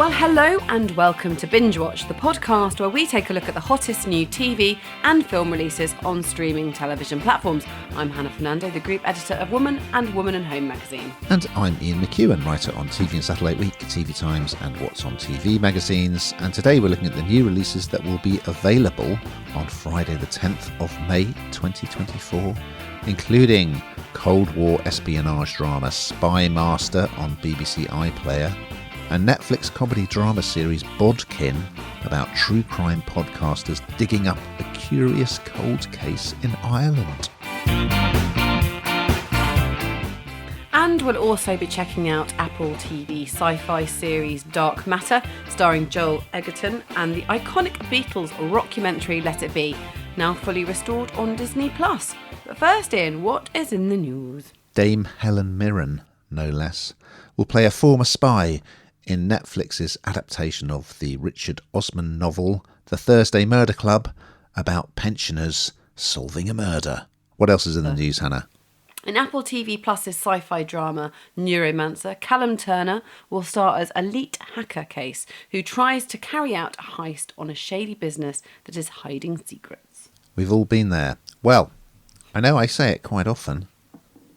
Well, hello and welcome to Binge Watch, the podcast where we take a look at the hottest new TV and film releases on streaming television platforms. I'm Hannah Fernando, the group editor of Woman and Woman and Home magazine. And I'm Ian McEwen, writer on TV and Satellite Week, TV Times and What's on TV magazines. And today we're looking at the new releases that will be available on Friday the 10th of May 2024, including Cold War espionage drama Spy Master on BBC iPlayer, a Netflix comedy drama series Bodkin about true crime podcasters digging up a curious cold case in Ireland. And we'll also be checking out Apple TV sci-fi series Dark Matter, starring Joel Edgerton, and the iconic Beatles rockumentary Let It Be, now fully restored on Disney+. But first, Ian, what is in the news? Dame Helen Mirren, no less, will play a former spy in Netflix's adaptation of the Richard Osman novel The Thursday Murder Club, about pensioners solving a murder. What else is in the news, Hannah? In Apple TV Plus's sci-fi drama Neuromancer, Callum Turner will star as elite hacker Case, who tries to carry out a heist on a shady business that is hiding secrets. We've all been there. Well, I know I say it quite often,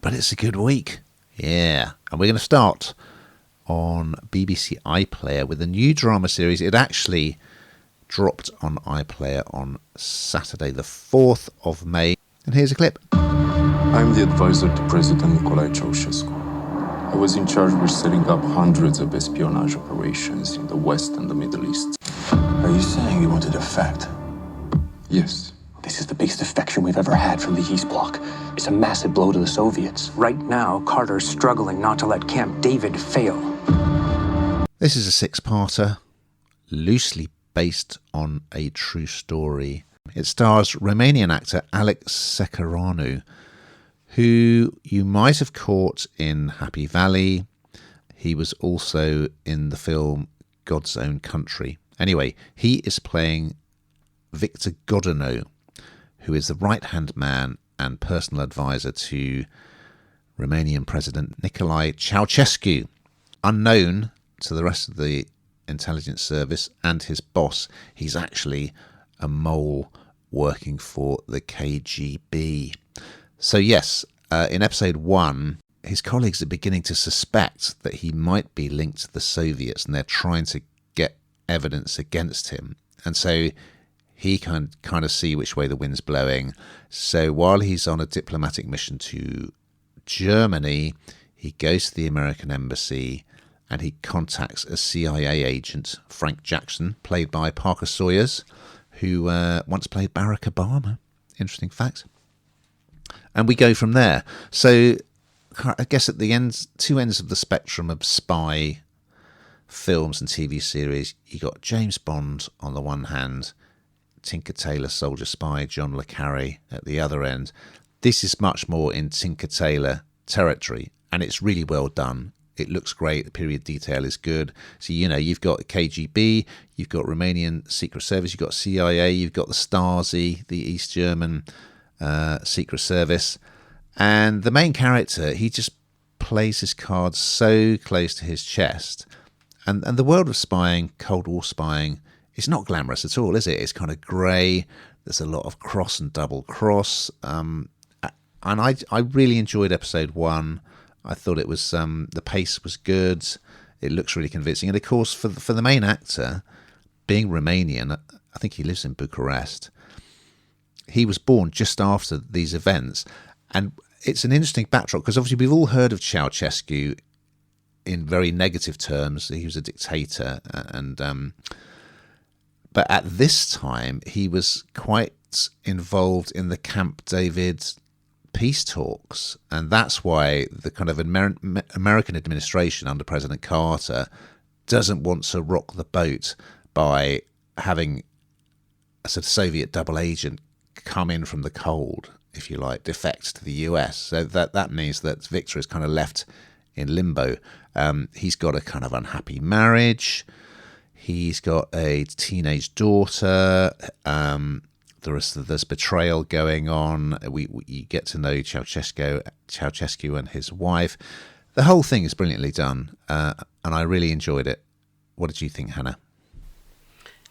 but it's a good week. Yeah, and we're going to start on BBC iPlayer with a new drama series. It actually dropped on iPlayer on Saturday the 4th of May. And here's a clip. I'm the advisor to President Nicolae Ceausescu. I was in charge of setting up hundreds of espionage operations in the West and the Middle East. Are you saying you want to defect? Yes. This is the biggest defection we've ever had from the East Bloc. It's a massive blow to the Soviets. Right now, Carter's struggling not to let Camp David fail. This is a six-parter, loosely based on a true story. It stars Romanian actor Alex Secaranu, who you might have caught in Happy Valley. He was also in the film God's Own Country. Anyway, he is playing Victor Godunov, who is the right-hand man and personal advisor to Romanian President Nicolae Ceausescu. Unknown to the rest of the intelligence service and his boss, he's actually a mole working for the KGB. So yes, in episode 1, his colleagues are beginning to suspect that he might be linked to the Soviets, and they're trying to get evidence against him. And so he can kind of see which way the wind's blowing. So while he's on a diplomatic mission to Germany, he goes to the American embassy and he contacts a CIA agent, Frank Jackson, played by Parker Sawyers, who once played Barack Obama. Interesting fact. And we go from there. So I guess at the two ends of the spectrum of spy films and TV series, you got James Bond on the one hand, Tinker Tailor Soldier Spy, John le Carre at the other end. This is much more in Tinker Tailor territory, and it's really well done. It looks great. The period detail is good. So, you've got KGB, you've got Romanian Secret Service, you've got CIA, you've got the Stasi, the East German Secret Service. And the main character, he just plays his cards so close to his chest. And the world of spying, Cold War spying, it's not glamorous at all, is it? It's kind of grey. There's a lot of cross and double cross. And I really enjoyed episode 1. I thought it was the pace was good. It looks really convincing. And of course, for the main actor, being Romanian, I think he lives in Bucharest. He was born just after these events. And it's an interesting backdrop because obviously we've all heard of Ceausescu in very negative terms. He was a dictator. But at this time, he was quite involved in the Camp David peace talks, and that's why the kind of American administration under President Carter doesn't want to rock the boat by having a sort of Soviet double agent come in from the cold, if you like, defect to the US. So that means that Victor is kind of left in limbo. He's got a kind of unhappy marriage. He's got a teenage daughter. There's betrayal going on. You get to know Ceausescu and his wife. The whole thing is brilliantly done, and I really enjoyed it. What did you think, Hannah?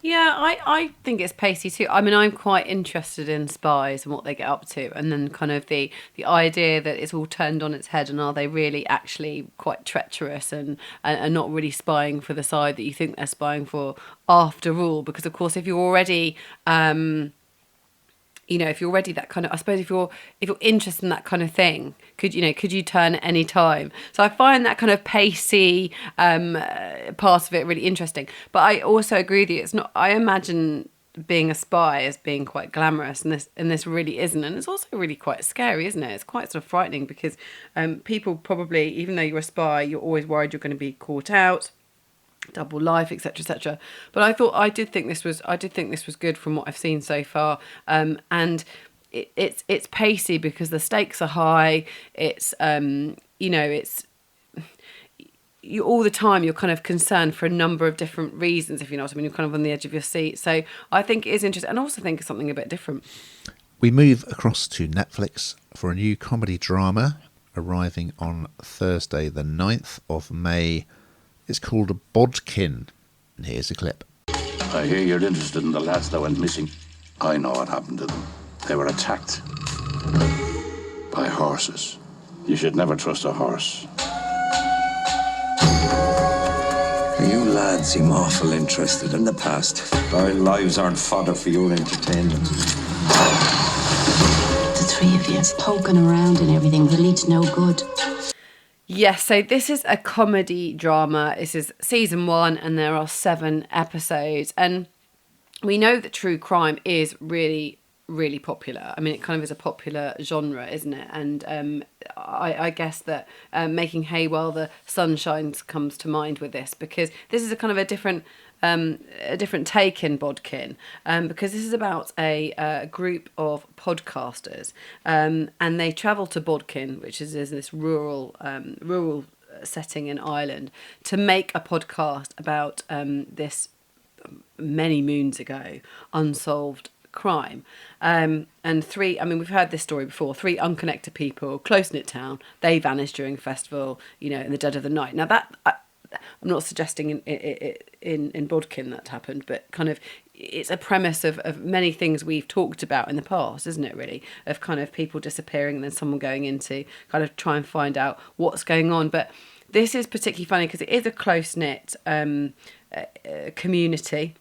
Yeah, I think it's pacey too. I mean, I'm quite interested in spies and what they get up to, and then kind of the idea that it's all turned on its head, and are they really actually quite treacherous and not really spying for the side that you think they're spying for after all? Because of course, if you're already if you're already that kind of, I suppose if you're interested in that kind of thing, could you turn at any time? So I find that kind of pacey part of it really interesting. But I also agree with you. It's not. I imagine being a spy as being quite glamorous, and this really isn't. And it's also really quite scary, isn't it? It's quite sort of frightening because people probably, even though you're a spy, you're always worried you're going to be caught out. Double life, etc., etc. But I did think this was good from what I've seen so far, and it's pacey because the stakes are high. It's it's you all the time. You're kind of concerned for a number of different reasons, if you know what I mean. You're kind of on the edge of your seat. So I think it is interesting, and I also think it's something a bit different. We move across to Netflix for a new comedy drama arriving on Thursday, the 9th of May. It's called Bodkin, and here's a clip. I hear you're interested in the lads that went missing. I know what happened to them. They were attacked by horses. You should never trust a horse. You lads seem awful interested in the past. Our lives aren't fodder for your entertainment. The three of you poking around and everything will lead to no good. Yes, so this is a comedy drama. This is season 1 and there are 7 episodes. And we know that true crime is really, really popular. I mean, it kind of is a popular genre, isn't it? And I guess that making hay while the sun shines comes to mind with this, because this is a kind of a different take in Bodkin, because this is about a group of podcasters, and they travel to Bodkin, which is this rural setting in Ireland, to make a podcast about this many moons ago unsolved crime. And we've heard this story before. 3 unconnected people, close-knit town, they vanish during a festival, in the dead of the night. Now that I'm not suggesting in Bodkin that happened, but kind of it's a premise of many things we've talked about in the past, isn't it, really? Of kind of people disappearing and then someone going in to kind of try and find out what's going on. But this is particularly funny because it is a close-knit community,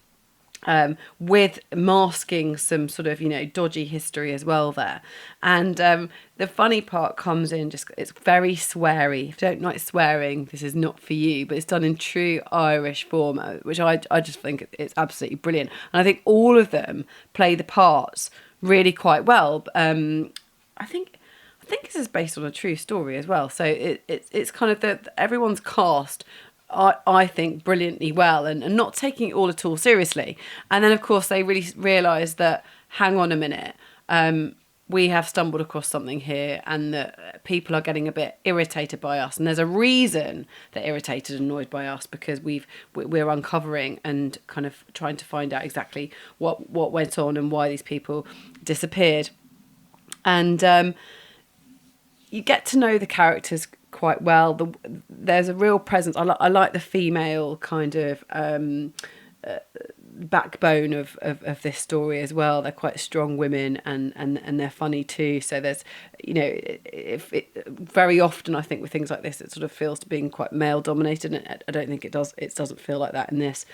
with masking some sort of, dodgy history as well there. And the funny part comes in, it's very sweary. If you don't like swearing, this is not for you, but it's done in true Irish form, which I just think it's absolutely brilliant. And I think all of them play the parts really quite well. I think this is based on a true story as well. So it's kind of everyone's cast, I think, brilliantly well, and not taking it all at all seriously. And then, of course, they really realise that, hang on a minute, we have stumbled across something here, and that people are getting a bit irritated by us. And there's a reason they're irritated and annoyed by us, because we're uncovering and kind of trying to find out exactly what went on and why these people disappeared. And you get to know the characters quite well. There's a real presence. I like the female kind of backbone of this story as well. They're quite strong women, and they're funny too. So there's, very often I think with things like this, it sort of feels to being quite male dominated, and I don't think it does. It doesn't feel like that in this.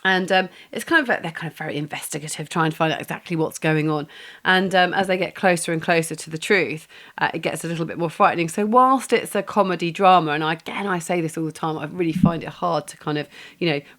And it's kind of like they're kind of very investigative, trying to find out exactly what's going on. And as they get closer and closer to the truth, it gets a little bit more frightening. So whilst it's a comedy drama, and I say this all the time, I really find it hard to kind of,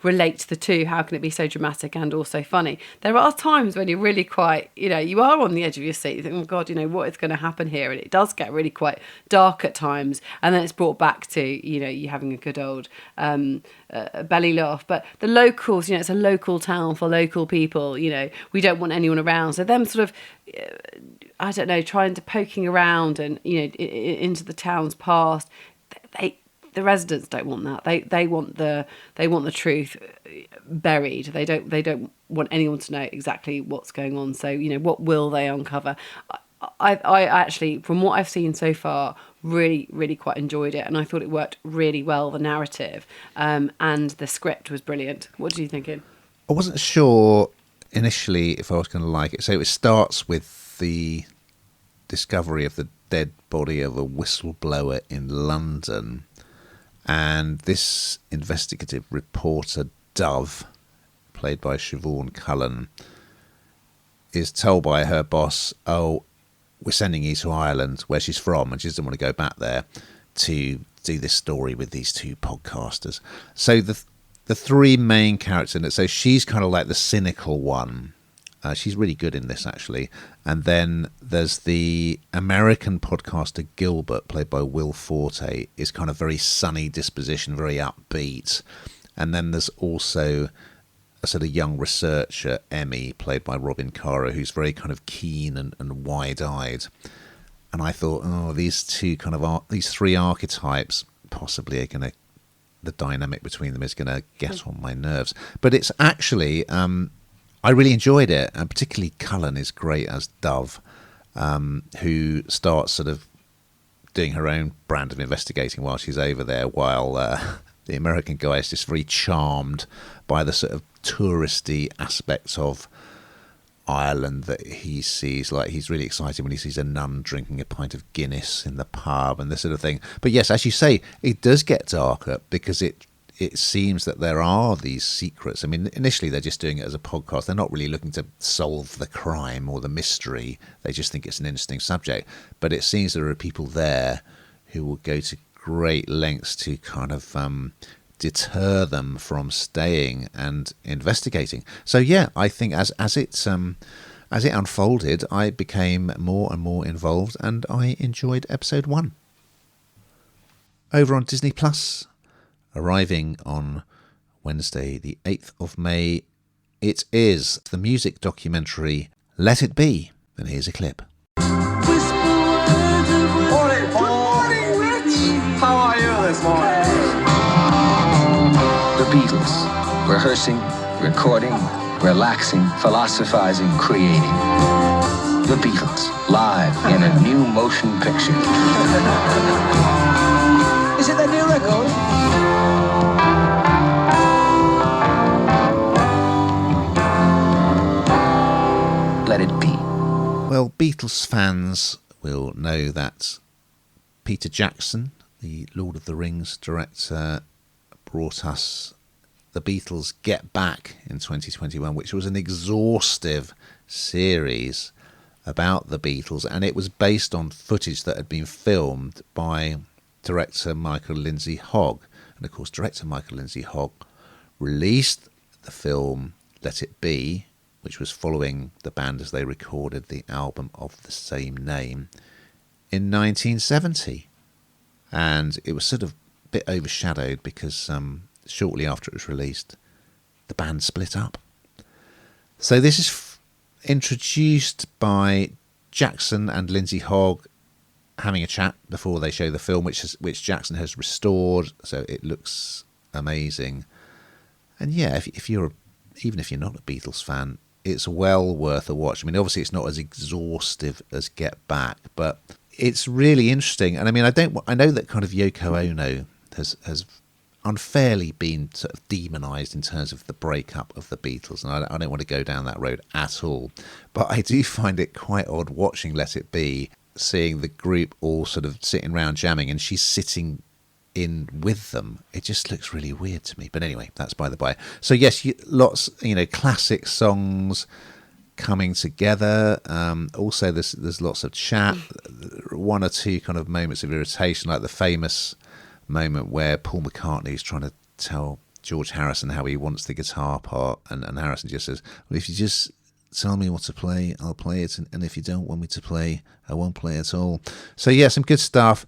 relate the two. How can it be so dramatic and also funny? There are times when you're really quite, you are on the edge of your seat. You think, oh God, what is going to happen here? And it does get really quite dark at times. And then it's brought back to, you having a good old belly laugh. But the locals, it's a local town for local people, we don't want anyone around. So them sort of, I don't know, trying to poking around and, into the town's past, the residents don't want that. They want the truth buried. They don't want anyone to know exactly what's going on. So, what will they uncover? I actually, from what I've seen so far, really, really quite enjoyed it. And I thought it worked really well, the narrative. And the script was brilliant. What are you thinking? I wasn't sure initially if I was going to like it. So it starts with the discovery of the dead body of a whistleblower in London. And this investigative reporter, Dove, played by Siobhan Cullen, is told by her boss, oh, we're sending you to Ireland, where she's from, and she doesn't want to go back there, to do this story with these two podcasters. So the three main characters in it, so she's kind of like the cynical one. She's really good in this, actually. And then there's the American podcaster Gilbert, played by Will Forte, is kind of very sunny disposition, very upbeat. And then there's also a sort of young researcher, Emmy, played by Robin Caro, who's very kind of keen and wide-eyed. And I thought, oh, these three archetypes possibly are going to, the dynamic between them is going to get on my nerves. But it's actually, I really enjoyed it, and particularly Cullen is great as Dove, who starts sort of doing her own brand of investigating while she's over there, while the American guy is just very charmed by the sort of touristy aspects of Ireland that he sees. Like, he's really excited when he sees a nun drinking a pint of Guinness in the pub and this sort of thing. But yes, as you say, it does get darker because it seems that there are these secrets. I mean, initially they're just doing it as a podcast. They're not really looking to solve the crime or the mystery. They just think it's an interesting subject. But it seems there are people there who will go to great lengths to kind of deter them from staying and investigating. So yeah, I think as it unfolded, I became more and more involved, and I enjoyed episode 1. Over on Disney Plus, arriving on Wednesday the 8th of May, it is the music documentary Let It Be. And here's a clip. Morning, Paul. Good morning, Rich. How are you this morning? The Beatles. Rehearsing, recording, relaxing, philosophizing, creating. The Beatles. Live in a new motion picture. Is it the new record? Let it be. Well, Beatles fans will know that Peter Jackson, the Lord of the Rings director, brought us The Beatles Get Back in 2021, which was an exhaustive series about the Beatles, and it was based on footage that had been filmed by director Michael Lindsay Hogg. And of course, director Michael Lindsay Hogg released the film Let It Be, which was following the band as they recorded the album of the same name in 1970. And it was sort of a bit overshadowed because shortly after it was released, the band split up. So this is introduced by Jackson and Lindsay Hogg having a chat before they show the film, which Jackson has restored, so it looks amazing. And yeah, even if you're not a Beatles fan, it's well worth a watch. I mean, obviously it's not as exhaustive as Get Back, but it's really interesting. And I mean, I know that kind of Yoko Ono has unfairly been sort of demonised in terms of the breakup of the Beatles, and I don't want to go down that road at all. But I do find it quite odd watching Let It Be, seeing the group all sort of sitting around jamming, and she's sitting in with them. It just looks really weird to me. But anyway, that's by the by. So yes, lots, classic songs coming together. Also, there's lots of chat. One or two kind of moments of irritation, like the famous moment where Paul McCartney is trying to tell George Harrison how he wants the guitar part, and Harrison just says, well, if you just tell me what to play, I'll play it, and if you don't want me to play, I won't play at all. So yeah, some good stuff.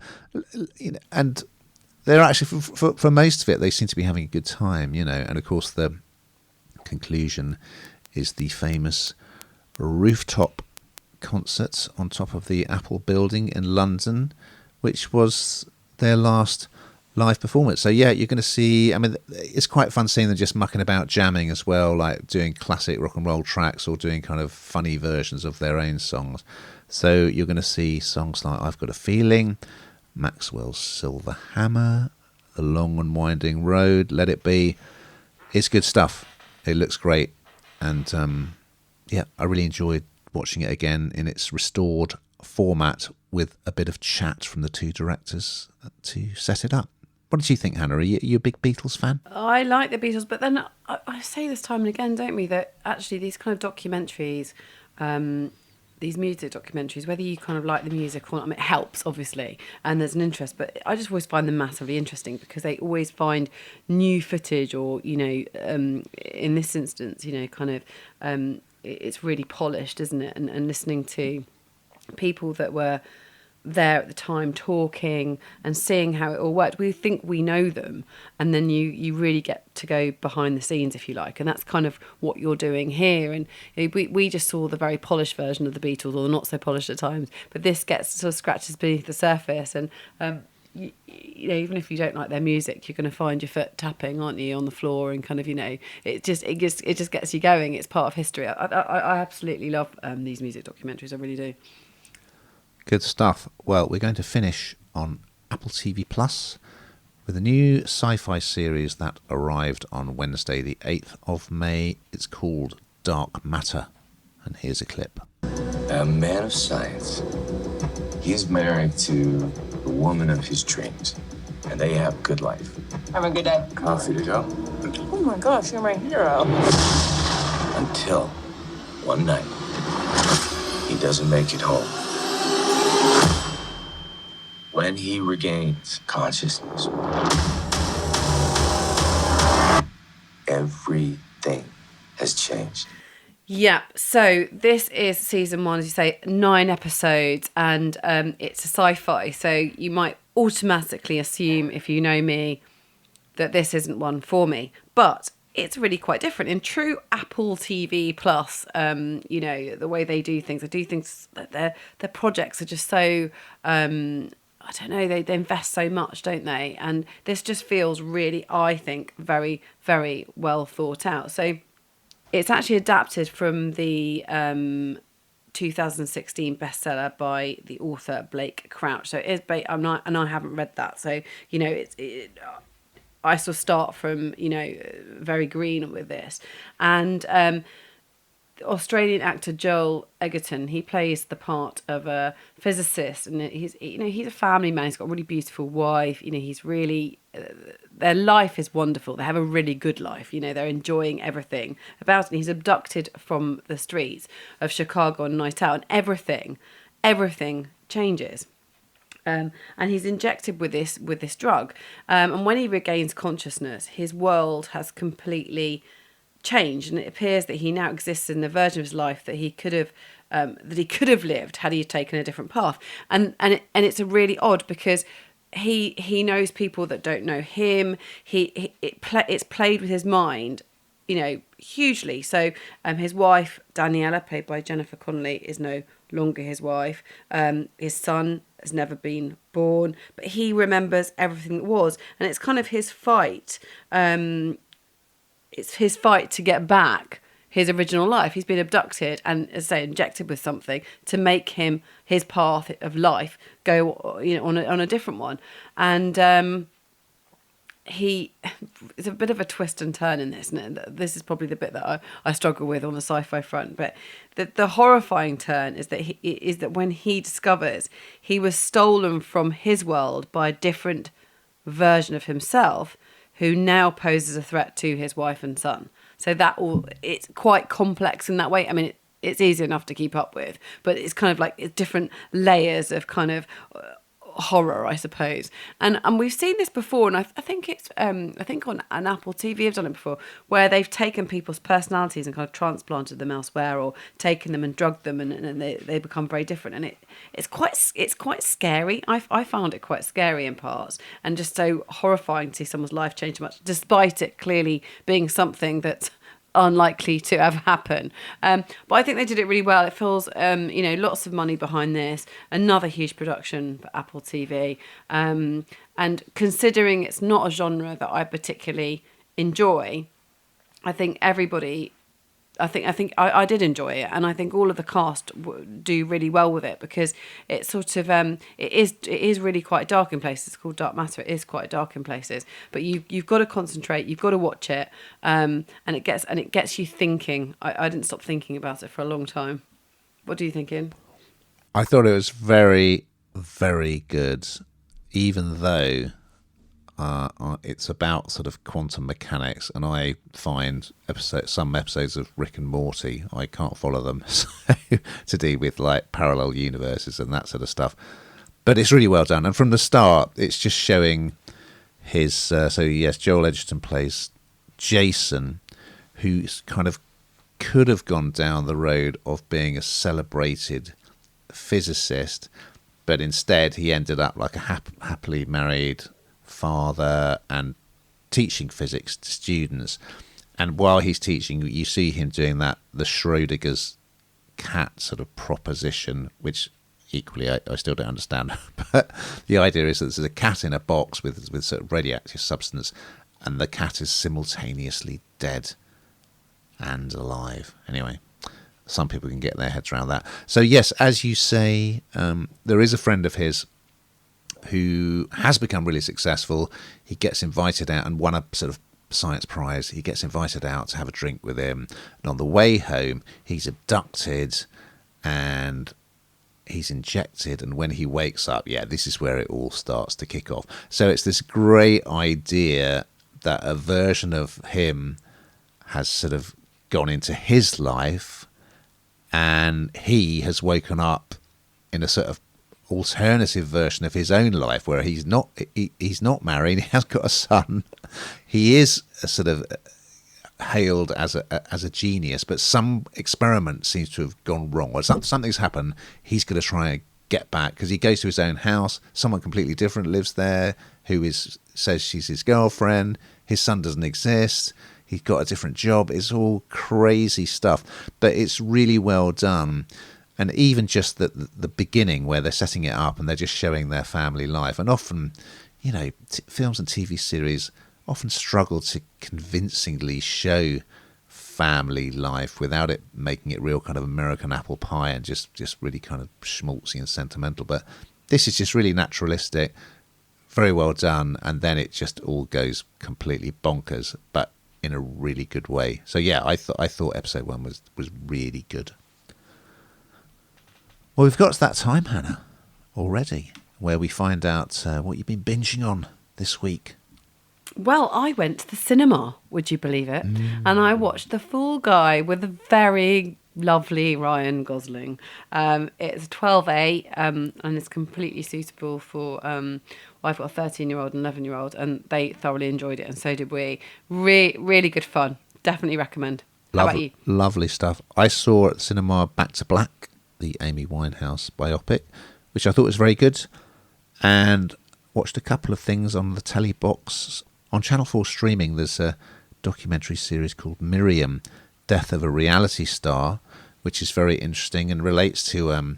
And they're actually, for most of it, they seem to be having a good time, and of course the conclusion is the famous rooftop concert on top of the Apple building in London, which was their last live performance. So yeah, you're going to see, I mean, it's quite fun seeing them just mucking about jamming as well, like doing classic rock and roll tracks or doing kind of funny versions of their own songs. So you're going to see songs like I've Got a Feeling, Maxwell's Silver Hammer, The Long and Winding Road, Let It Be. It's good stuff. It looks great. And I really enjoyed watching it again in its restored format with a bit of chat from the two directors to set it up. What did you think, Hannah? Are you a big Beatles fan? I like the Beatles, but then I say this time and again, don't we, that actually these kind of documentaries, these music documentaries, whether you kind of like the music or not, I mean, it helps, obviously, and there's an interest, but I just always find them massively interesting because they always find new footage or, in this instance, kind of, it's really polished, isn't it? And listening to people that were there at the time talking and seeing how it all worked, we think we know them, and then you really get to go behind the scenes, if you like, and that's kind of what you're doing here. And we just saw the very polished version of the Beatles, or not so polished at times, but this gets sort of scratches beneath the surface, and even if you don't like their music, you're going to find your foot tapping, aren't you, on the floor, and kind of it just gets you going. It's part of history. I absolutely love these music documentaries. I really do. Good stuff. Well, we're going to finish on Apple TV Plus with a new sci-fi series that arrived on Wednesday, the 8th of May. It's called Dark Matter. And here's a clip. A man of science. He's married to the woman of his dreams, and they have a good life. Have a good day. Coffee to go? Oh my gosh, you're my hero. Until one night, he doesn't make it home. When he regains consciousness, everything has changed. Yeah, so this is season 1, as you say, 9 episodes, and it's a sci-fi, so you might automatically assume, if you know me, that this isn't one for me. But it's really quite different. In true Apple TV Plus, the way they do things, that their projects are just so... I don't know, they invest so much, don't they? And this just feels really, I think, very, very well thought out. So it's actually adapted from the 2016 bestseller by the author Blake Crouch. So it is, I haven't read that. So, I sort of start from, very green with this. And the Australian actor Joel Edgerton, he plays the part of a physicist, and he's a family man. He's got a really beautiful wife. He's really, their life is wonderful. They have a really good life. They're enjoying everything about it. And he's abducted from the streets of Chicago on a night out, and everything changes. And he's injected with this drug. And when he regains consciousness, his world has completely changed, and it appears that he now exists in the version of his life that he could have lived had he taken a different path. And it's a really odd, because he knows people that don't know him. It's played with his mind, hugely. So his wife Daniela, played by Jennifer Connelly, is no longer his wife. His son has never been born, but he remembers everything that was, and it's kind of his fight. It's his fight to get back his original life. He's been abducted and, as I say, injected with something to make his path of life go, on a different one. And it's a bit of a twist and turn in this, and this is probably the bit that I struggle with on the sci-fi front. But the horrifying turn is that when he discovers he was stolen from his world by a different version of himself, who now poses a threat to his wife and son. So it's quite complex in that way. I mean, it's easy enough to keep up with, but it's kind of like it's different layers of kind of horror, I suppose. And we've seen this before, and I think it's on an Apple TV I've done it before, where they've taken people's personalities and kind of transplanted them elsewhere, or taken them and drugged them, and they become very different. And it's quite scary. I found it quite scary in parts, and just so horrifying to see someone's life change so much, despite it clearly being something that's unlikely to ever happen. But I think they did it really well. It feels, lots of money behind this. Another huge production for Apple TV. And considering it's not a genre that I particularly enjoy, I think everybody I did enjoy it, and I think all of the cast do really well with it, because it's sort of it is really quite dark in places. It's called Dark Matter. It is quite dark in places, but you've got to concentrate. You've got to watch it, and it gets you thinking. I didn't stop thinking about it for a long time. What do you think, Ian? I thought it was very, very good, even though it's about sort of quantum mechanics, and I find some episodes of Rick and Morty, I can't follow them, so, to do with like parallel universes and that sort of stuff. But it's really well done, and from the start, it's just showing his. So yes, Joel Edgerton plays Jason, who's kind of could have gone down the road of being a celebrated physicist, but instead he ended up like a happily married father and teaching physics to students. And while he's teaching, you see him doing the Schrodinger's cat sort of proposition, which equally I still don't understand. But the idea is that there's a cat in a box with sort of radioactive substance, and the cat is simultaneously dead and alive. Anyway, some people can get their heads around that. So yes, as you say, there is a friend of his who has become really successful. He gets invited out and won a sort of science prize. He gets invited out to have a drink with him, and on the way home he's abducted and he's injected, and when he wakes up, this is where it all starts to kick off. So it's this great idea that a version of him has sort of gone into his life, and he has woken up in a sort of alternative version of his own life where he's not married, he has got a son, he is sort of hailed as a genius, but some experiment seems to have gone wrong, or something's happened. He's going to try and get back, because he goes to his own house, someone completely different lives there who says she's his girlfriend, his son doesn't exist, he's got a different job. It's all crazy stuff, but it's really well done. And even just the beginning where they're setting it up and they're just showing their family life. And often, films and TV series often struggle to convincingly show family life without it making it real kind of American apple pie and just really kind of schmaltzy and sentimental. But this is just really naturalistic, very well done, and then it just all goes completely bonkers, but in a really good way. So yeah, I thought episode 1 was really good. Well, we've got to that time, Hannah, already, where we find out what you've been binging on this week. Well, I went to the cinema, would you believe it? And I watched The Fall Guy with the very lovely Ryan Gosling. It's 12A, and it's completely suitable for... I've got a 13-year-old and 11-year-old, and they thoroughly enjoyed it, and so did we. Really good fun. Definitely recommend. How about you? Lovely stuff. I saw at the cinema Back to Black, the Amy Winehouse biopic, which I thought was very good, and watched a couple of things on the telly box. On Channel 4 streaming, there's a documentary series called Miriam, Death of a Reality Star, which is very interesting and relates to a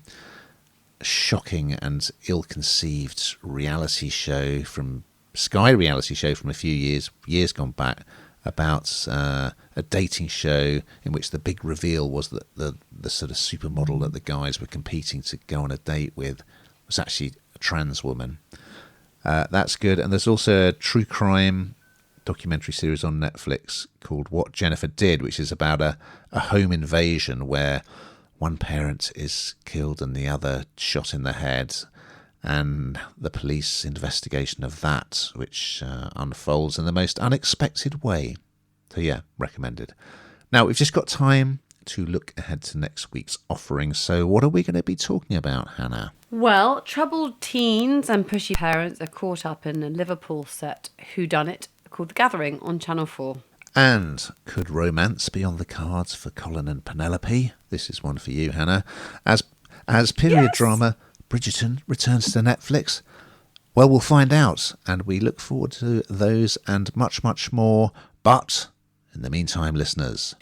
shocking and ill-conceived reality show from Sky reality show from a few years gone back, about a dating show in which the big reveal was that the sort of supermodel that the guys were competing to go on a date with was actually a trans woman. That's good. And there's also a true crime documentary series on Netflix called What Jennifer Did, which is about a home invasion where one parent is killed and the other shot in the head, and the police investigation of that, which unfolds in the most unexpected way. So yeah, recommended. Now, we've just got time to look ahead to next week's offering. So what are we going to be talking about, Hannah? Well, troubled teens and pushy parents are caught up in a Liverpool set whodunit called The Gathering on Channel 4. And could romance be on the cards for Cullen and Penelope? This is one for you, Hannah. As period drama Bridgerton returns to Netflix? Well, we'll find out, and we look forward to those and much, much more. But in the meantime, listeners...